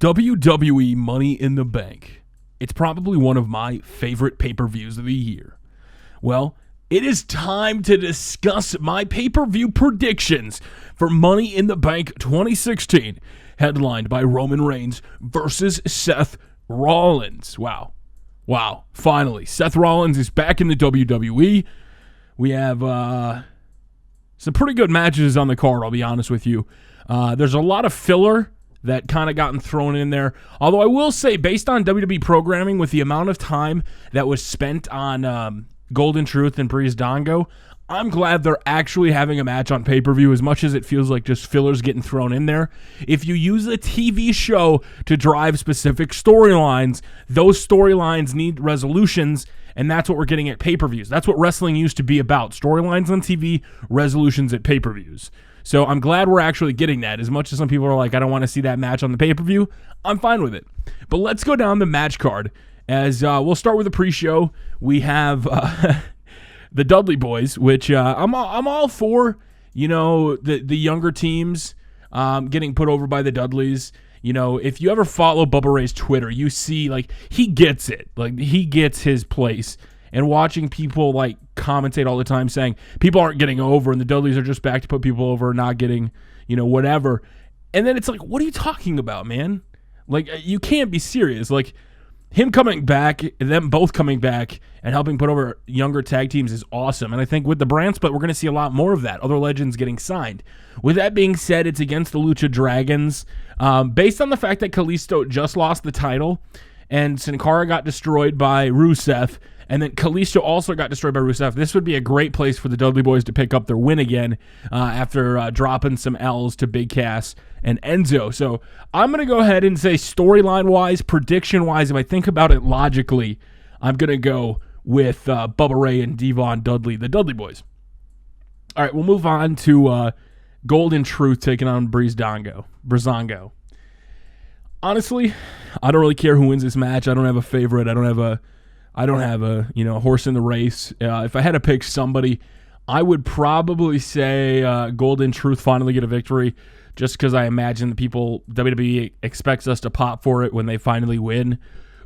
WWE Money in the Bank. It's probably one of my favorite pay-per-views of the year. Well, it is time to discuss my pay-per-view predictions for Money in the Bank 2016, headlined by Roman Reigns versus Seth Rollins. Wow. Finally, Seth Rollins is back in the WWE. We have some pretty good matches on the card, I'll be honest with you. There's a lot of filler that kind of gotten thrown in there. Although I will say, based on WWE programming, with the amount of time that was spent on Golden Truth and Breezango, I'm glad they're actually having a match on pay-per-view, as much as it feels like just fillers getting thrown in there. If you use a TV show to drive specific storylines, those storylines need resolutions, and that's what we're getting at pay-per-views. That's what wrestling used to be about. Storylines on TV, resolutions at pay-per-views. So I'm glad we're actually getting that. As much as some people are like, I don't want to see that match on the pay-per-view, I'm fine with it. But let's go down the match card. As we'll start with the pre-show. We have the Dudley Boys, which I'm all for. You know, the younger teams getting put over by the Dudleys. You know, if you ever follow Bubba Ray's Twitter, you see, like, he gets it. Like, he gets his place. And watching people, like, commentate all the time saying people aren't getting over and the Dudleys are just back to put people over, not getting, you know, whatever. And then it's like, what are you talking about, man? Like, you can't be serious. Like, him coming back, them both coming back and helping put over younger tag teams is awesome. And I think with the brand split, we're going to see a lot more of that. Other legends getting signed. With that being said, it's against the Lucha Dragons. Based on the fact that Kalisto just lost the title and Sin Cara got destroyed by Rusev, and then Kalisto also got destroyed by Rusev, this would be a great place for the Dudley Boys to pick up their win again after dropping some L's to Big Cass and Enzo. So I'm going to go ahead and say storyline-wise, prediction-wise, if I think about it logically, I'm going to go with Bubba Ray and Devon Dudley, the Dudley Boys. All right, we'll move on to Golden Truth taking on Breezango. Honestly, I don't really care who wins this match. I don't have a favorite. I don't have a horse in the race. If I had to pick somebody, I would probably say Golden Truth finally get a victory, just because I imagine the people, WWE expects us to pop for it when they finally win.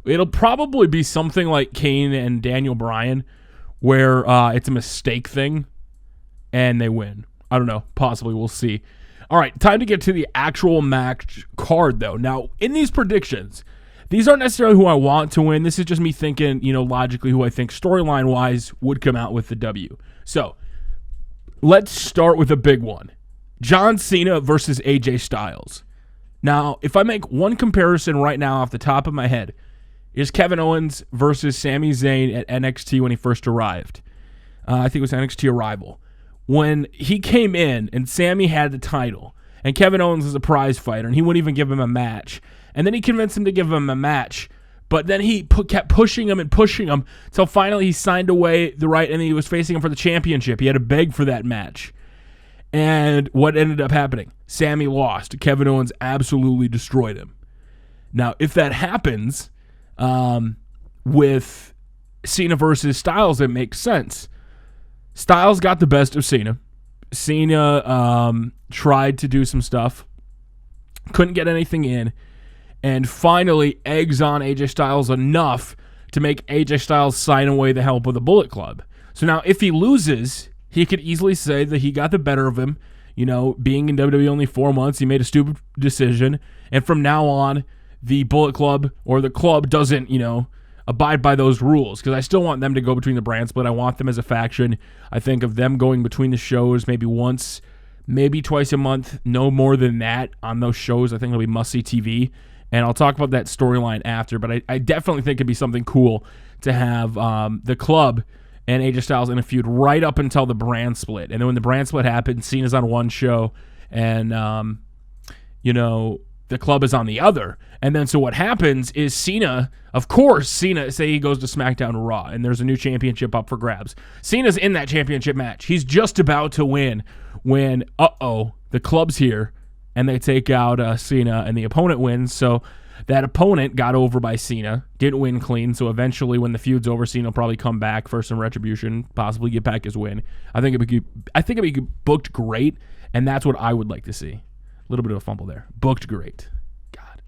It'll probably be something like Kane and Daniel Bryan, where it's a mistake thing and they win. I don't know. Possibly. We'll see. All right, time to get to the actual match card, though. Now, in these predictions, these aren't necessarily who I want to win. This is just me thinking, logically who I think storyline-wise would come out with the W. So, let's start with a big one. John Cena versus AJ Styles. Now, if I make one comparison right now off the top of my head, is Kevin Owens versus Sami Zayn at NXT when he first arrived. I think it was NXT Arrival. When he came in and Sami had the title, and Kevin Owens was a prize fighter, and he wouldn't even give him a match. And then he convinced him to give him a match, but then he kept pushing him until finally he signed away the right, and he was facing him for the championship. He had to beg for that match. And what ended up happening? Sami lost. Kevin Owens absolutely destroyed him. Now, if that happens with Cena versus Styles, it makes sense. Styles got the best of Cena. Cena tried to do some stuff, couldn't get anything in, and finally eggs on AJ Styles enough to make AJ Styles sign away the help of the Bullet Club. So now if he loses, he could easily say that he got the better of him. Being in WWE only 4 months, he made a stupid decision, and from now on, the Bullet Club or the club doesn't, abide by those rules, because I still want them to go between the brand split. I want them as a faction. I think of them going between the shows maybe once, maybe twice a month, no more than that on those shows. I think it'll be must-see TV, and I'll talk about that storyline after, but I definitely think it'd be something cool to have the club and AJ Styles in a feud right up until the brand split. And then when the brand split happens, Cena's on one show, and, the club is on the other. And then so what happens is Cena, say he goes to SmackDown or Raw, and there's a new championship up for grabs. Cena's in that championship match. He's just about to win when, the club's here, and they take out Cena, and the opponent wins. So that opponent got over by Cena, didn't win clean, so eventually when the feud's over, Cena will probably come back for some retribution, possibly get back his win. I think it'd be booked great, and that's what I would like to see. A little bit of a fumble there. Booked great. God.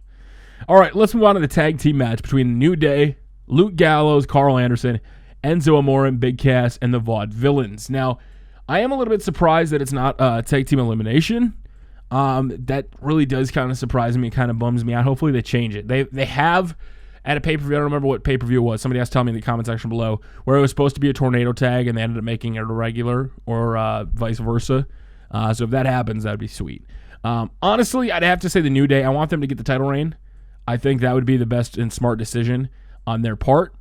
All right, let's move on to the tag team match between the New Day, Luke Gallows, Carl Anderson, Enzo Amore, and Big Cass, and the Vaudevillains. Now, I am a little bit surprised that it's not tag team elimination. That really does kind of surprise me, kind of bums me out. Hopefully they change it. They have at a pay-per-view, I don't remember what pay-per-view it was. Somebody has to tell me in the comment section below, where it was supposed to be a tornado tag and they ended up making it a regular, or vice versa. So if that happens, that'd be sweet. Honestly, I'd have to say the New Day. I want them to get the title reign. I think that would be the best and smart decision on their part.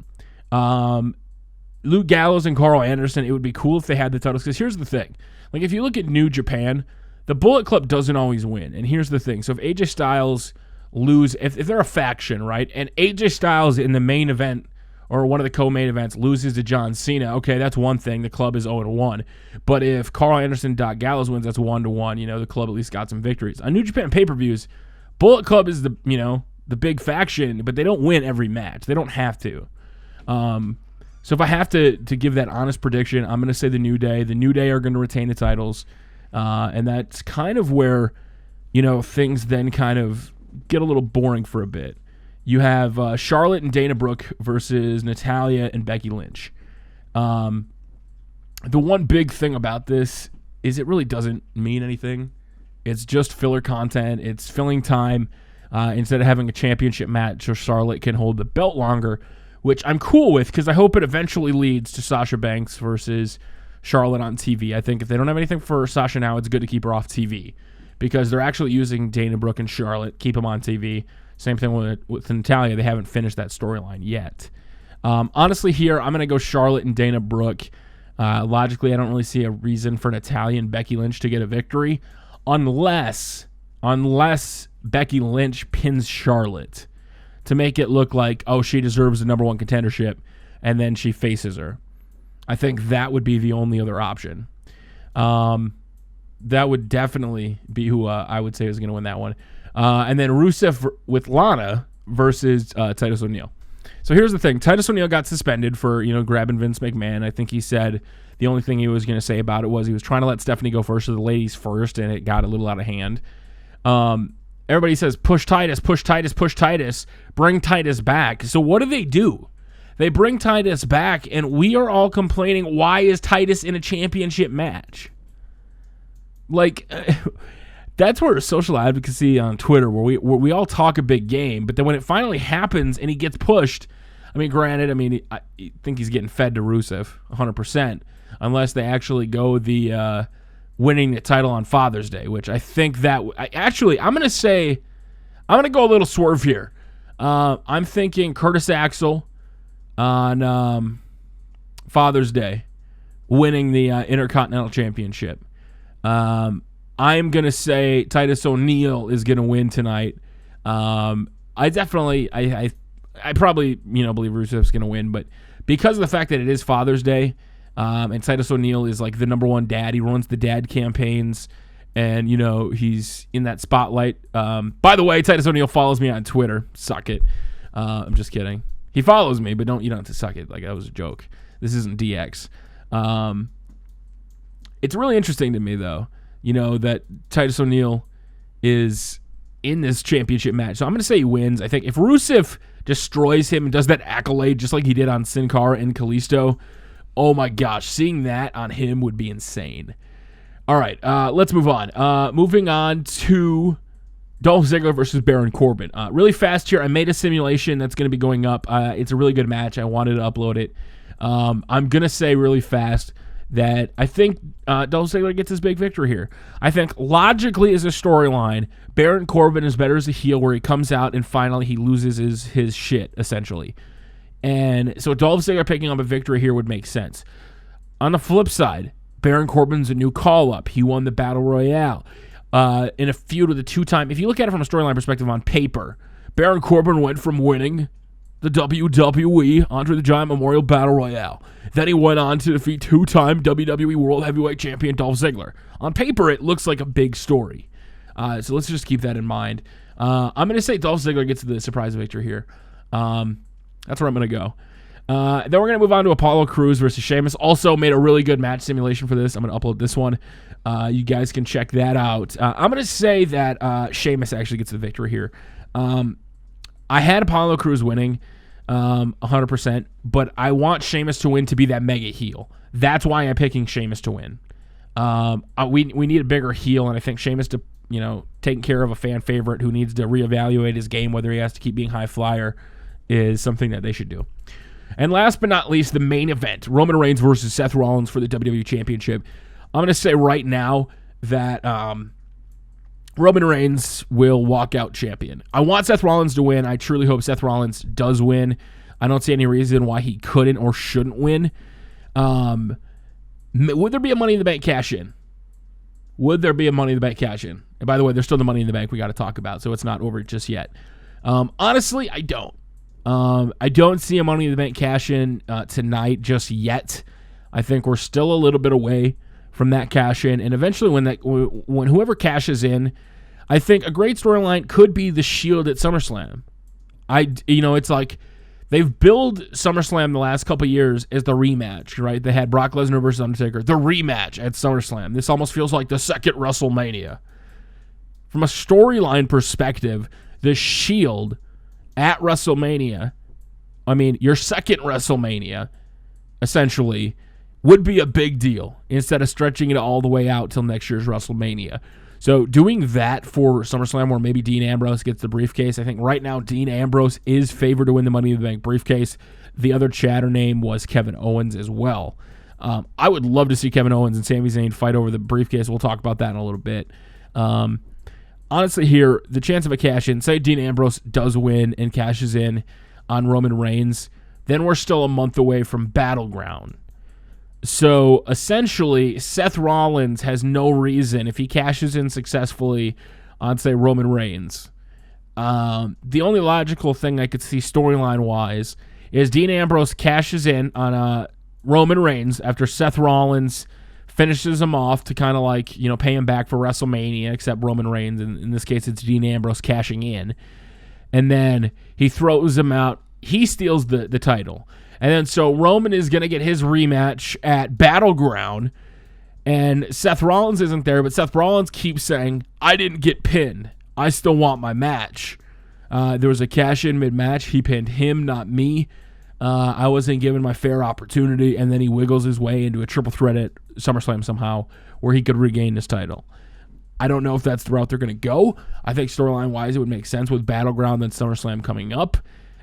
Luke Gallows and Carl Anderson, it would be cool if they had the titles, because here's the thing. Like, if you look at New Japan, the Bullet Club doesn't always win. And here's the thing. So if AJ Styles lose, if they're a faction, right, and AJ Styles in the main event or one of the co-main events loses to John Cena, okay, that's one thing. The club is 0-1. But if Carl Anderson, Doc Gallows wins, that's 1-1. You know, the club at least got some victories. On New Japan pay-per-views, Bullet Club is the big faction, but they don't win every match. They don't have to. So if I have to give that honest prediction, I'm going to say the New Day. The New Day are going to retain the titles. And that's kind of where, things then kind of get a little boring for a bit. You have Charlotte and Dana Brooke versus Natalya and Becky Lynch. The one big thing about this is it really doesn't mean anything. It's just filler content. It's filling time. Instead of having a championship match so Charlotte can hold the belt longer, which I'm cool with because I hope it eventually leads to Sasha Banks versus Charlotte on TV. I think if they don't have anything for Sasha now, it's good to keep her off TV because they're actually using Dana Brooke and Charlotte, keep them on TV. Same thing with Natalya. They haven't finished that storyline yet. Honestly, here, I'm going to go Charlotte and Dana Brooke. Logically, I don't really see a reason for Natalya and Becky Lynch to get a victory unless Becky Lynch pins Charlotte to make it look like, oh, she deserves the number one contendership, and then she faces her. I think that would be the only other option. That would definitely be who I would say is going to win that one. And then Rusev with Lana versus Titus O'Neil. So here's the thing. Titus O'Neil got suspended for, grabbing Vince McMahon. I think he said the only thing he was going to say about it was he was trying to let Stephanie go first, so the ladies first, and it got a little out of hand. Everybody says, push Titus, push Titus, push Titus, bring Titus back. So what do? They bring Titus back, and we are all complaining, why is Titus in a championship match? Like, that's where social advocacy on Twitter, where we all talk a big game, but then when it finally happens and he gets pushed, granted, I think he's getting fed to Rusev 100%, unless they actually go the winning the title on Father's Day, which I think that I'm going to go a little swerve here. I'm thinking Curtis Axel on Father's Day winning the Intercontinental Championship. I'm going to say Titus O'Neil is going to win tonight. I probably, believe Rusev's going to win, but because of the fact that it is Father's Day, and Titus O'Neil is like the number one dad, he runs the dad campaigns, and, he's in that spotlight. By the way, Titus O'Neil follows me on Twitter. Suck it. I'm just kidding. He follows me, but you don't have to suck it. Like, that was a joke. This isn't DX. It's really interesting to me, though, that Titus O'Neil is in this championship match. So I'm going to say he wins. I think if Rusev destroys him and does that accolade just like he did on Sin Cara and Kalisto, oh my gosh, seeing that on him would be insane. All right, let's move on. Moving on to Dolph Ziggler versus Baron Corbin. Really fast here. I made a simulation that's going to be going up. It's a really good match. I wanted to upload it. I'm going to say really fast that I think Dolph Ziggler gets his big victory here. I think logically as a storyline, Baron Corbin is better as a heel where he comes out and finally he loses his shit, essentially. And so Dolph Ziggler picking up a victory here would make sense. On the flip side, Baron Corbin's a new call-up. He won the Battle Royale in a feud with a two-time. If you look at it from a storyline perspective on paper, Baron Corbin went from winning the WWE Andre the Giant Memorial Battle Royale. Then he went on to defeat two-time WWE World Heavyweight Champion Dolph Ziggler. On paper, it looks like a big story. So let's just keep that in mind. I'm going to say Dolph Ziggler gets the surprise victory here. That's where I'm going to go. Then we're going to move on to Apollo Crews versus Sheamus. Also made a really good match simulation for this. I'm going to upload this one. You guys can check that out. I'm going to say that Sheamus actually gets the victory here. I had Apollo Crews winning 100%, but I want Sheamus to win to be that mega heel. That's why I'm picking Sheamus to win. We need a bigger heel, and I think Sheamus to, taking care of a fan favorite who needs to reevaluate his game, whether he has to keep being high flyer, is something that they should do. And last but not least, the main event, Roman Reigns versus Seth Rollins for the WWE Championship. I'm going to say right now that Roman Reigns will walk out champion. I want Seth Rollins to win. I truly hope Seth Rollins does win. I don't see any reason why he couldn't or shouldn't win. Would there be a Money in the Bank cash-in? Would there be a Money in the Bank cash-in? And by the way, there's still the Money in the Bank we got to talk about, so it's not over just yet. Honestly, I don't. I don't see a Money in the Bank cash-in tonight just yet. I think we're still a little bit away from that cash-in, and eventually when whoever cashes in, I think a great storyline could be the Shield at SummerSlam. It's like they've billed SummerSlam the last couple years as the rematch, right? They had Brock Lesnar versus Undertaker, the rematch at SummerSlam. This almost feels like the second WrestleMania. From a storyline perspective, the Shield at WrestleMania, your second WrestleMania, essentially, would be a big deal instead of stretching it all the way out till next year's WrestleMania. So doing that for SummerSlam, where maybe Dean Ambrose gets the briefcase, I think right now Dean Ambrose is favored to win the Money in the Bank briefcase. The other chatter name was Kevin Owens as well. I would love to see Kevin Owens and Sami Zayn fight over the briefcase. We'll talk about that in a little bit. Honestly here, the chance of a cash-in, say Dean Ambrose does win and cashes in on Roman Reigns, then we're still a month away from Battleground. So essentially, Seth Rollins has no reason, if he cashes in successfully on, say, Roman Reigns. The only logical thing I could see storyline-wise is Dean Ambrose cashes in on Roman Reigns after Seth Rollins finishes him off to kind of pay him back for WrestleMania, except Roman Reigns. In this case, it's Dean Ambrose cashing in. And then he throws him out. He steals the title. And then so Roman is going to get his rematch at Battleground. And Seth Rollins isn't there, but Seth Rollins keeps saying, I didn't get pinned. I still want my match. There was a cash-in mid-match. He pinned him, not me. I wasn't given my fair opportunity, and then he wiggles his way into a triple threat at SummerSlam somehow where he could regain his title. I don't know if that's the route they're going to go. I think storyline-wise it would make sense with Battleground and SummerSlam coming up.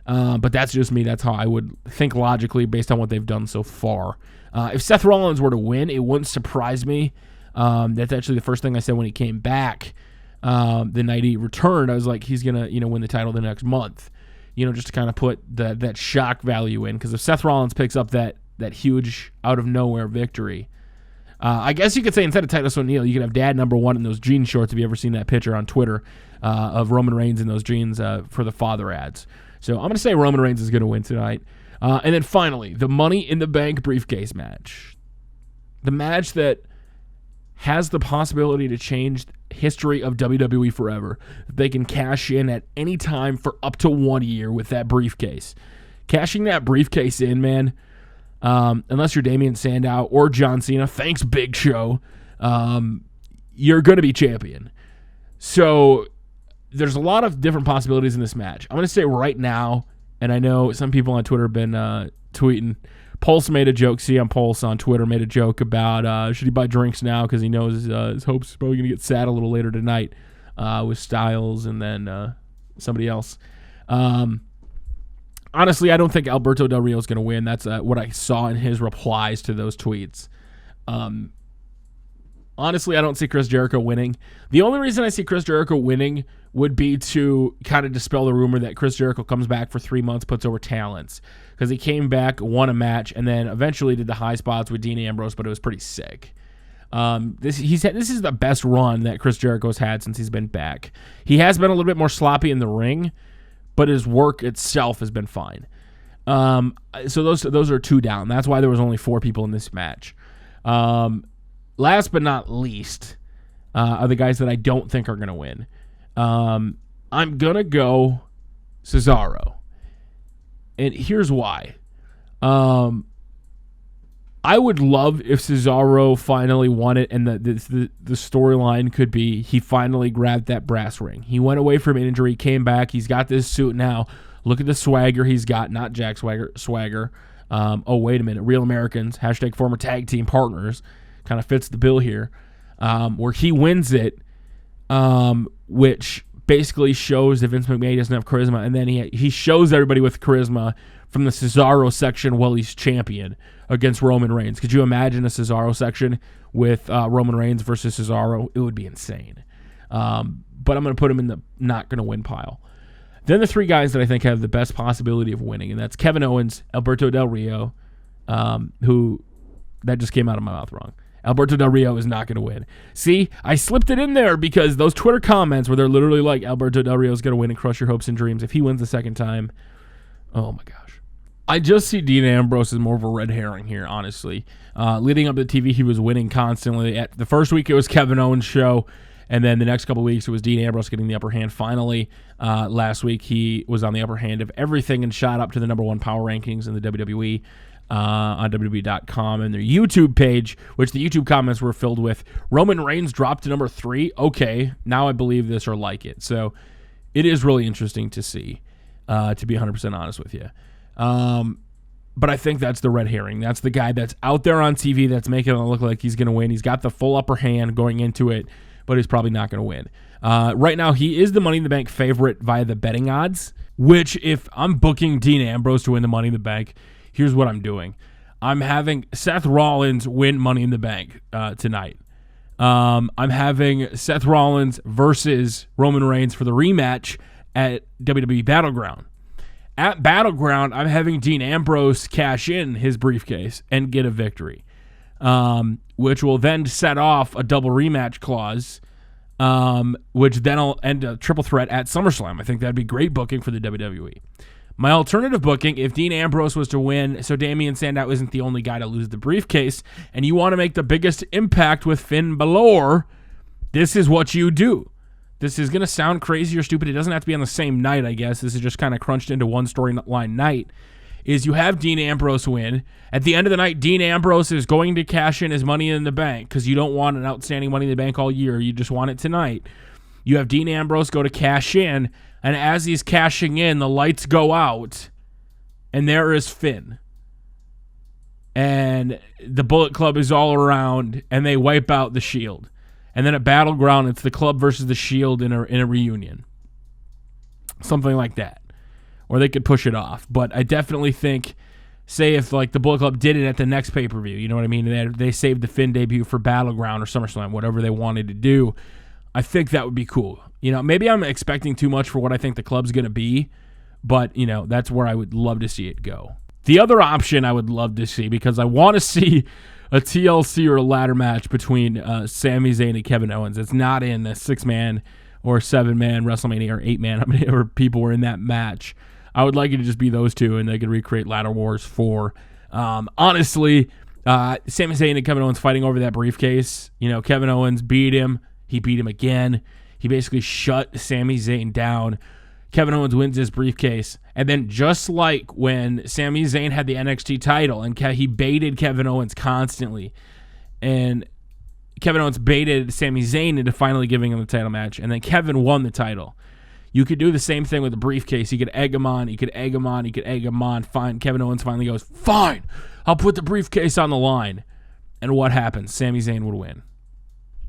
But that's just me. That's how I would think logically based on what they've done so far. If Seth Rollins were to win, it wouldn't surprise me. That's actually the first thing I said when he came back the night he returned. I was like, he's going to win the title the next month. Just to kind of put that shock value in. Because if Seth Rollins picks up that huge out-of-nowhere victory, I guess you could say instead of Titus O'Neil, you could have Dad number 1 in those jean shorts. Have you ever seen that picture on Twitter of Roman Reigns in those jeans for the father ads? So I'm going to say Roman Reigns is going to win tonight. And then finally, the Money in the Bank briefcase match. The match that has the possibility to change history of WWE forever. They can cash in at any time for up to 1 year with that briefcase. Cashing that briefcase in, man, unless you're Damian Sandow or John Cena, thanks Big Show, you're going to be champion. So there's a lot of different possibilities in this match. I'm going to say right now, and I know some people on Twitter have been tweeting. Pulse made a joke. CM Pulse on Twitter made a joke about should he buy drinks now because he knows his hopes is probably going to get sad a little later tonight with Styles and then somebody else. Honestly, I don't think Alberto Del Rio is going to win. That's what I saw in his replies to those tweets. Honestly, I don't see Chris Jericho winning. The only reason I see Chris Jericho winning would be to kind of dispel the rumor that Chris Jericho comes back for 3 months, puts over talents. Because he came back, won a match, and then eventually did the high spots with Dean Ambrose, but it was pretty sick. This is the best run that Chris Jericho's had since he's been back. He has been a little bit more sloppy in the ring, but his work itself has been fine. So those are 2 down. That's why there was only 4 people in this match. Last but not least are the guys that I don't think are going to win. I'm going to go Cesaro. And here's why. I would love if Cesaro finally won it, and the storyline could be he finally grabbed that brass ring. He went away from injury, came back. He's got this suit now. Look at the swagger he's got, not Jack Swagger. Oh, wait a minute. Real Americans, # former tag team partners, kind of fits the bill here, where he wins it, which basically shows that Vince McMahon doesn't have charisma, and then he shows everybody with charisma from the Cesaro section while he's champion against Roman Reigns. Could you imagine a Cesaro section with Roman Reigns versus Cesaro? It would be insane. But I'm going to put him in the not going to win pile. Then the 3 guys that I think have the best possibility of winning, and that's Kevin Owens, Alberto Del Rio, who, that just came out of my mouth wrong. Alberto Del Rio is not going to win. See, I slipped it in there because those Twitter comments where they're literally like, Alberto Del Rio is going to win and crush your hopes and dreams. If he wins the second time, oh my gosh. I just see Dean Ambrose as more of a red herring here, honestly. Leading up to TV, he was winning constantly. At the first week, it was Kevin Owens' show, and then the next couple of weeks, it was Dean Ambrose getting the upper hand. Finally, last week, he was on the upper hand of everything and shot up to the #1 power rankings in the WWE. On WWE.com and their YouTube page, which the YouTube comments were filled with, Roman Reigns dropped to number 3. Okay, now I believe this or like it. So it is really interesting to see, to be 100% honest with you. But I think that's the red herring. That's the guy that's out there on TV that's making it look like he's going to win. He's got the full upper hand going into it, but he's probably not going to win. Right now, he is the Money in the Bank favorite via the betting odds, which if I'm booking Dean Ambrose to win the Money in the Bank, here's what I'm doing. I'm having Seth Rollins win Money in the Bank tonight. I'm having Seth Rollins versus Roman Reigns for the rematch at WWE Battleground. At Battleground, I'm having Dean Ambrose cash in his briefcase and get a victory, which will then set off a double rematch clause, which then will end a triple threat at SummerSlam. I think that'd be great booking for the WWE. My alternative booking, if Dean Ambrose was to win, so Damian Sandow isn't the only guy to lose the briefcase, and you want to make the biggest impact with Finn Balor, this is what you do. This is going to sound crazy or stupid. It doesn't have to be on the same night, I guess. This is just kind of crunched into one storyline night. Is you have Dean Ambrose win. At the end of the night, Dean Ambrose is going to cash in his Money in the Bank because you don't want an outstanding Money in the Bank all year. You just want it tonight. You have Dean Ambrose go to cash in, and as he's cashing in, the lights go out, and there is Finn. And the Bullet Club is all around, and they wipe out the Shield. And then at Battleground, it's the Club versus the Shield in a reunion. Something like that. Or they could push it off. But I definitely think, say if like the Bullet Club did it at the next pay-per-view, you know what I mean? They saved the Finn debut for Battleground or SummerSlam, whatever they wanted to do. I think that would be cool. You know, maybe I'm expecting too much for what I think the club's going to be, but, you know, that's where I would love to see it go. The other option I would love to see, because I want to see a TLC or a ladder match between Sami Zayn and Kevin Owens. It's not in a 6-man or 7-man WrestleMania or 8-man, how many ever people were in that match. I would like it to just be those two, and they could recreate Ladder Wars 4. Honestly, Sami Zayn and Kevin Owens fighting over that briefcase. You know, Kevin Owens beat him. He beat him again. He basically shut Sami Zayn down. Kevin Owens wins his briefcase. And then just like when Sami Zayn had the NXT title and he baited Kevin Owens constantly, and Kevin Owens baited Sami Zayn into finally giving him the title match, and then Kevin won the title. You could do the same thing with the briefcase. You could egg him on. You could egg him on. You could egg him on. Fine. Kevin Owens finally goes, fine, I'll put the briefcase on the line. And what happens? Sami Zayn would win.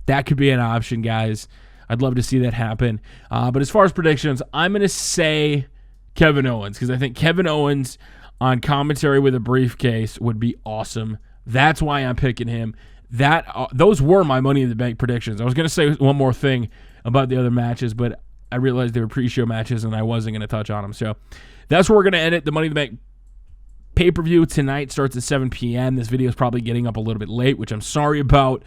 That could be an option, guys. I'd love to see that happen. But as far as predictions, I'm going to say Kevin Owens, because I think Kevin Owens on commentary with a briefcase would be awesome. That's why I'm picking him. Those were my Money in the Bank predictions. I was going to say one more thing about the other matches, but I realized they were pre-show matches, and I wasn't going to touch on them. So that's where we're going to end it. The Money in the Bank pay-per-view tonight starts at 7 p.m. This video is probably getting up a little bit late, which I'm sorry about.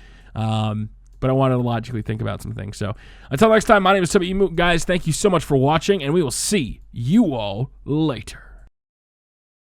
But I wanted to logically think about some things. So until next time, my name is Tubby. Guys, thank you so much for watching, and we will see you all later.